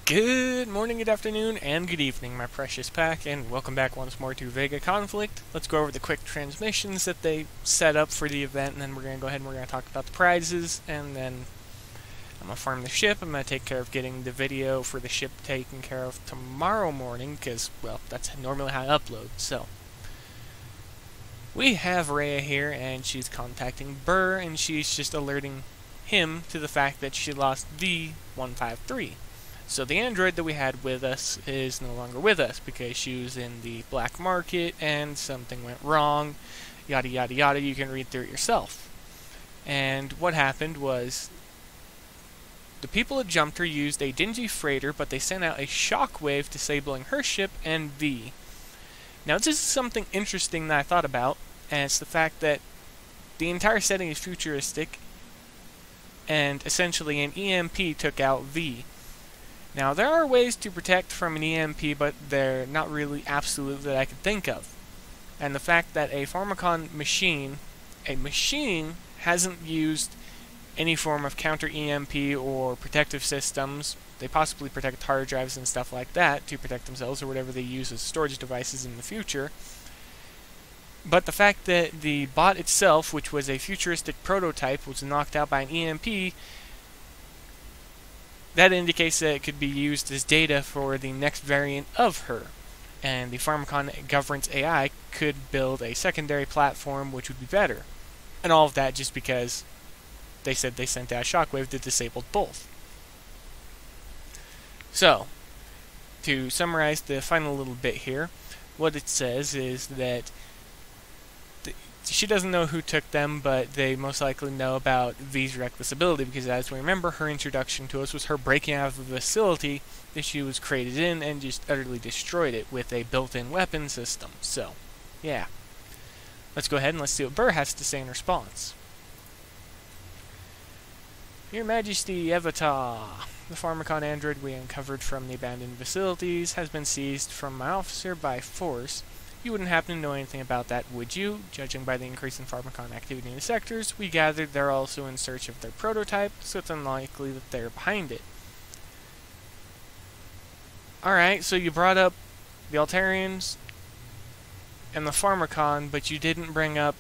Good morning, good afternoon, and good evening, my precious pack, and welcome back once more to VEGA Conflict. Let's go over the quick transmissions that they set up for the event, and then we're going to go ahead and we're going to talk about the prizes, and then I'm going to farm the ship. I'm going to take care of getting the video for the ship taken care of tomorrow morning, because, well, that's normally how I upload, so. We have Rhea here, and she's contacting Burr, and she's just alerting him to the fact that she lost V153. So the android that we had with us is no longer with us because she was in the black market and something went wrong, yada yada yada. You can read through it yourself. And what happened was the people that jumped her used a dingy freighter, but they sent out a shockwave disabling her ship and V. Now this is something interesting that I thought about, and it's the fact that the entire setting is futuristic, and essentially an EMP took out V. Now, there are ways to protect from an EMP, but they're not really absolute that I could think of. And the fact that a Pharmacon machine, hasn't used any form of counter-EMP or protective systems. They possibly protect hard drives and stuff like that to protect themselves or whatever they use as storage devices in the future. But the fact that the bot itself, which was a futuristic prototype, was knocked out by an EMP, that indicates that it could be used as data for the next variant of her. And the Pharmacon Governance AI could build a secondary platform which would be better. And all of that just because they said they sent out a shockwave that disabled both. So, to summarize the final little bit here, what it says is that she doesn't know who took them, but they most likely know about V's reckless ability, because as we remember, her introduction to us was her breaking out of the facility that she was created in and just utterly destroyed it with a built-in weapon system. So, yeah. Let's go ahead and let's see what Burr has to say in response. Your Majesty, Avatar. The Pharmacon android we uncovered from the abandoned facilities has been seized from my officer by force. You wouldn't happen to know anything about that, would you? Judging by the increase in Pharmacon activity in the sectors, we gathered they're also in search of their prototype, so it's unlikely that they're behind it. Alright, so you brought up the Altarians and the Pharmacon, but you didn't bring up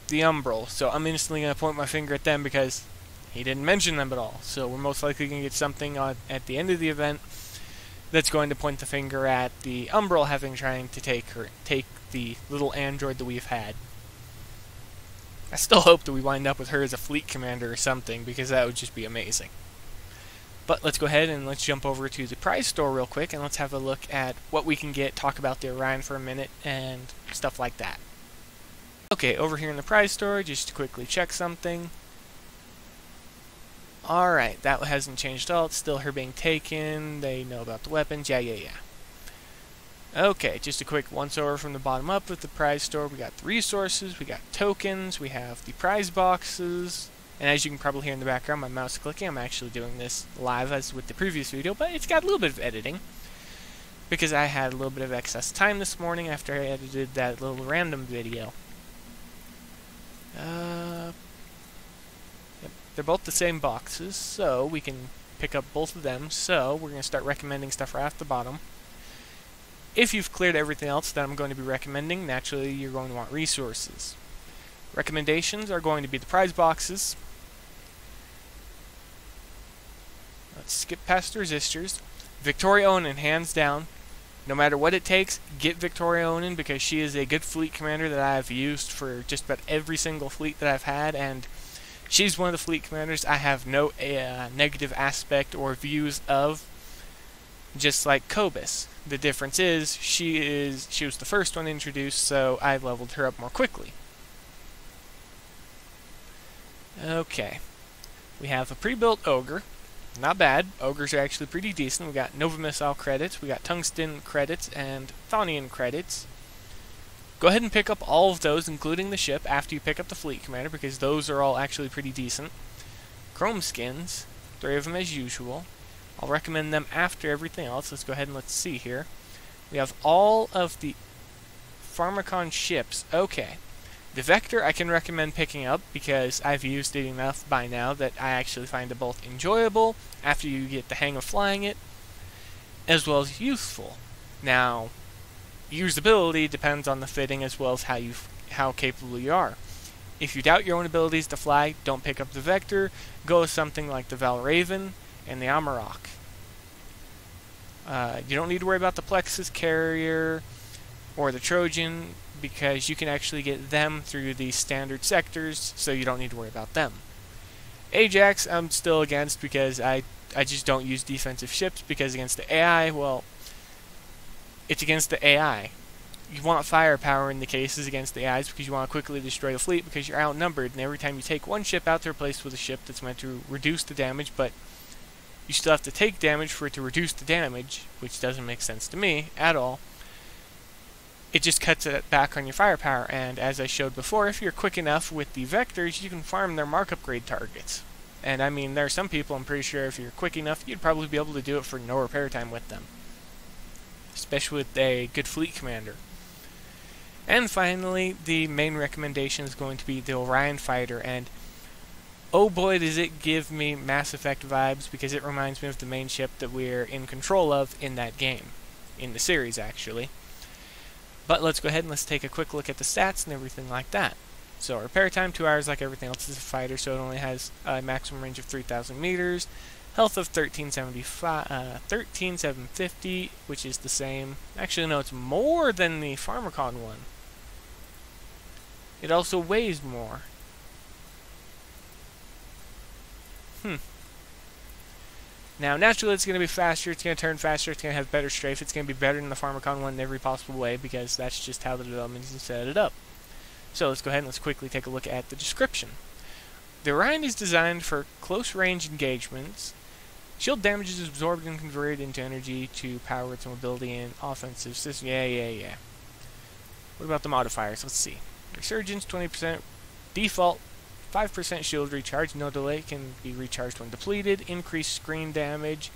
the Umbral, so I'm instantly going to point my finger at them because he didn't mention them at all. So we're most likely going to get something at the end of the event that's going to point the finger at the Umbral having trying to take the little android that we've had. I still hope that we wind up with her as a fleet commander or something, because that would just be amazing. But let's go ahead and let's jump over to the prize store real quick, and let's have a look at what we can get, talk about the Orion for a minute, and stuff like that. Okay, over here in the prize store, just to quickly check something. Alright, that hasn't changed at all. It's still her being taken. They know about the weapons. Yeah. Okay, just a quick once-over from the bottom up with the prize store. We got the resources, we got tokens, we have the prize boxes. And as you can probably hear in the background, my mouse is clicking. I'm actually doing this live as with the previous video, but it's got a little bit of editing, because I had a little bit of excess time this morning after I edited that little random video. They're both the same boxes, so we can pick up both of them. So we're going to start recommending stuff right off the bottom. If you've cleared everything else that I'm going to be recommending, naturally you're going to want resources. Recommendations are going to be the prize boxes. Let's skip past the resistors. Victoria Onin, hands down. No matter what it takes, get Victoria Onin, because she is a good fleet commander that I've used for just about every single fleet that I've had, and she's one of the fleet commanders I have no negative aspect or views of, just like Cobus. The difference is she was the first one introduced, so I leveled her up more quickly. Okay. We have a pre-built Ogre. Not bad. Ogres are actually pretty decent. We got Nova Missile credits, we got Tungsten credits, and Thonian credits. Go ahead and pick up all of those, including the ship, after you pick up the fleet commander, because those are all actually pretty decent. Chrome skins, 3 of them as usual. I'll recommend them after everything else. Let's go ahead and let's see here. We have all of the Pharmacon ships. Okay. The Vector I can recommend picking up because I've used it enough by now that I actually find it both enjoyable after you get the hang of flying it, as well as useful. Now, usability depends on the fitting as well as how capable you are. If you doubt your own abilities to fly, don't pick up the Vector. Go with something like the Valraven and the Amarok. You don't need to worry about the Plexus Carrier or the Trojan, because you can actually get them through the standard sectors, so you don't need to worry about them. Ajax, I'm still against, because I just don't use defensive ships, because against the AI, well, it's against the AI. You want firepower in the cases against the AIs, because you want to quickly destroy the fleet, because you're outnumbered, and every time you take one ship out, they're replaced with a ship that's meant to reduce the damage, but you still have to take damage for it to reduce the damage, which doesn't make sense to me at all. It just cuts it back on your firepower, and as I showed before, if you're quick enough with the Vectors, you can farm their mark upgrade targets. And I mean, there are some people, I'm pretty sure if you're quick enough, you'd probably be able to do it for no repair time with them. Especially with a good fleet commander. And finally, the main recommendation is going to be the Orion fighter, and oh boy does it give me Mass Effect vibes, because it reminds me of the main ship that we're in control of in that game. In the series, actually. But let's go ahead and let's take a quick look at the stats and everything like that. So repair time, 2 hours like everything else is a fighter, so it only has a maximum range of 3,000 meters. Health of 13,750, which is the same. Actually, no, it's more than the Pharmacon one. It also weighs more. Now, naturally, it's going to be faster, it's going to turn faster, it's going to have better strafe, it's going to be better than the Pharmacon one in every possible way, because that's just how the development set it up. So let's go ahead and let's quickly take a look at the description. The Orion is designed for close-range engagements. Shield damage is absorbed and converted into energy to power its mobility and offensive system. Yeah. What about the modifiers? Let's see. Resurgence, 20%. Default, 5% shield recharge. No delay, can be recharged when depleted. Increased screen damage.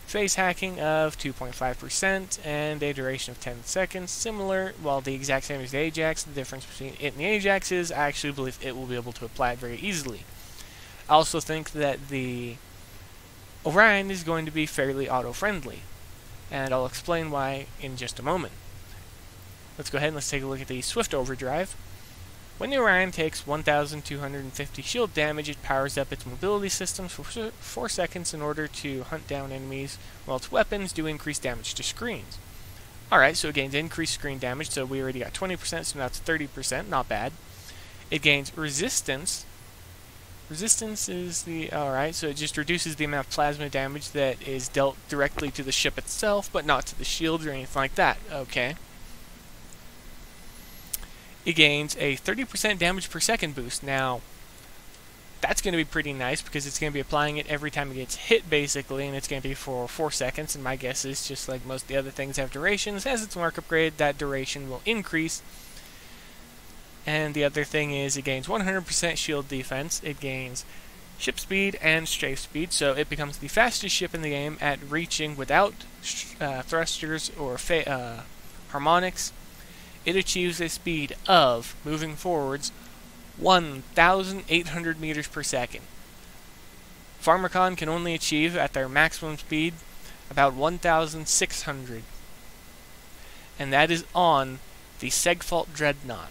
Phase hacking of 2.5%. And a duration of 10 seconds. Similar, well, the exact same as the Ajax. The difference between it and the Ajax is I actually believe it will be able to apply it very easily. I also think that the Orion is going to be fairly auto-friendly, and I'll explain why in just a moment. Let's go ahead and let's take a look at the Swift Overdrive. When the Orion takes 1,250 shield damage, it powers up its mobility systems for 4 seconds in order to hunt down enemies, while its weapons do increase damage to screens. Alright, so it gains increased screen damage, so we already got 20%, so now it's 30%, not bad. It gains resistance. Resistance is the... Alright, so it just reduces the amount of plasma damage that is dealt directly to the ship itself, but not to the shield or anything like that. Okay. It gains a 30% damage per second boost. Now, that's going to be pretty nice, because it's going to be applying it every time it gets hit, basically, and it's going to be for 4 seconds, and my guess is, just like most of the other things have durations, as its mark upgrade, that duration will increase. And the other thing is it gains 100% shield defense, it gains ship speed and strafe speed, so it becomes the fastest ship in the game at reaching without thrusters or harmonics. It achieves a speed of, moving forwards, 1,800 meters per second. Pharmacon can only achieve, at their maximum speed, about 1,600. And that is on the Segfault Dreadnought.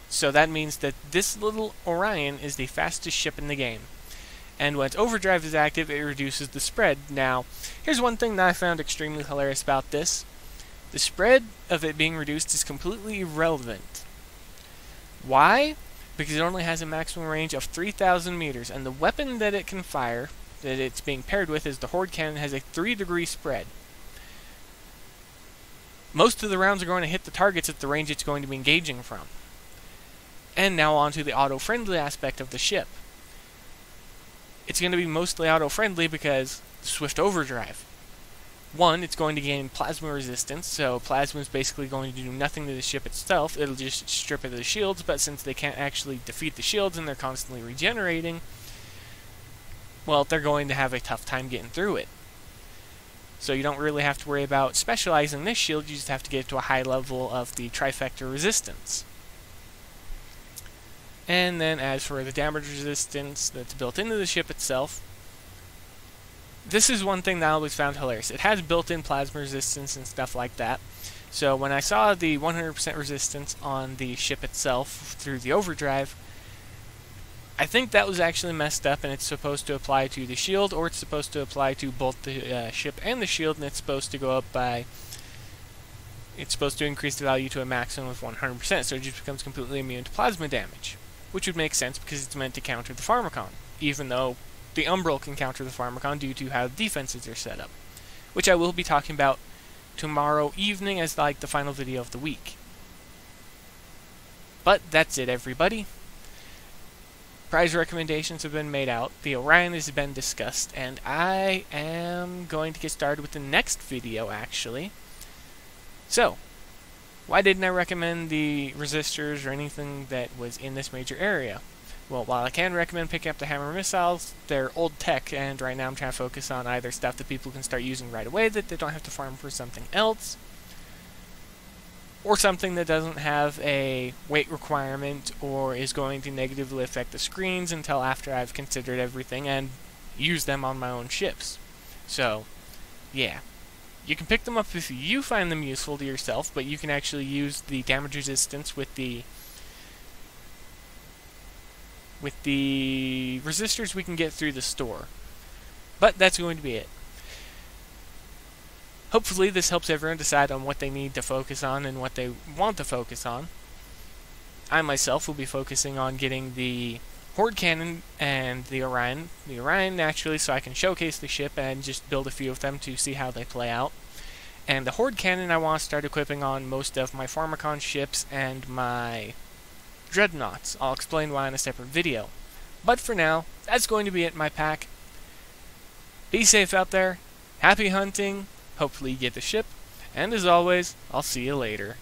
So that means that this little Orion is the fastest ship in the game. And when its overdrive is active, it reduces the spread. Now, here's one thing that I found extremely hilarious about this. The spread of it being reduced is completely irrelevant. Why? Because it only has a maximum range of 3,000 meters, and the weapon that it can fire, that it's being paired with, is the Horde Cannon, has a 3-degree spread. Most of the rounds are going to hit the targets at the range it's going to be engaging from. And now on to the auto-friendly aspect of the ship. It's going to be mostly auto-friendly because Swift Overdrive. One, it's going to gain plasma resistance, so plasma is basically going to do nothing to the ship itself. It'll just strip it of the shields, but since they can't actually defeat the shields and they're constantly regenerating, well, they're going to have a tough time getting through it. So you don't really have to worry about specializing this shield, you just have to get to a high level of the trifecta resistance. And then as for the damage resistance that's built into the ship itself, this is one thing that I always found hilarious. It has built-in plasma resistance and stuff like that. So when I saw the 100% resistance on the ship itself through the overdrive, I think that was actually messed up, and it's supposed to apply to the shield, or it's supposed to apply to both the ship and the shield, and it's supposed to go up by... It's supposed to increase the value to a maximum of 100%, so it just becomes completely immune to plasma damage. Which would make sense because it's meant to counter the Pharmacon, even though the Umbral can counter the Pharmacon due to how the defenses are set up. Which I will be talking about tomorrow evening as like the final video of the week. But that's it, everybody. Prize recommendations have been made out, the Orion has been discussed, and I am going to get started with the next video, actually. So, why didn't I recommend the resistors or anything that was in this major area? Well, while I can recommend picking up the hammer missiles, they're old tech, and right now I'm trying to focus on either stuff that people can start using right away that they don't have to farm for something else, or something that doesn't have a weight requirement or is going to negatively affect the screens until after I've considered everything and used them on my own ships. So, yeah. You can pick them up if you find them useful to yourself, but you can actually use the damage resistance with the resistors we can get through the store. But that's going to be it. Hopefully this helps everyone decide on what they need to focus on and what they want to focus on. I myself will be focusing on getting the Horde Cannon and the Orion. The Orion naturally so I can showcase the ship and just build a few of them to see how they play out. And the Horde Cannon I want to start equipping on most of my Pharmacon ships and my Dreadnoughts. I'll explain why in a separate video. But for now, that's going to be it in my pack. Be safe out there. Happy hunting. Hopefully you get the ship, and as always, I'll see you later.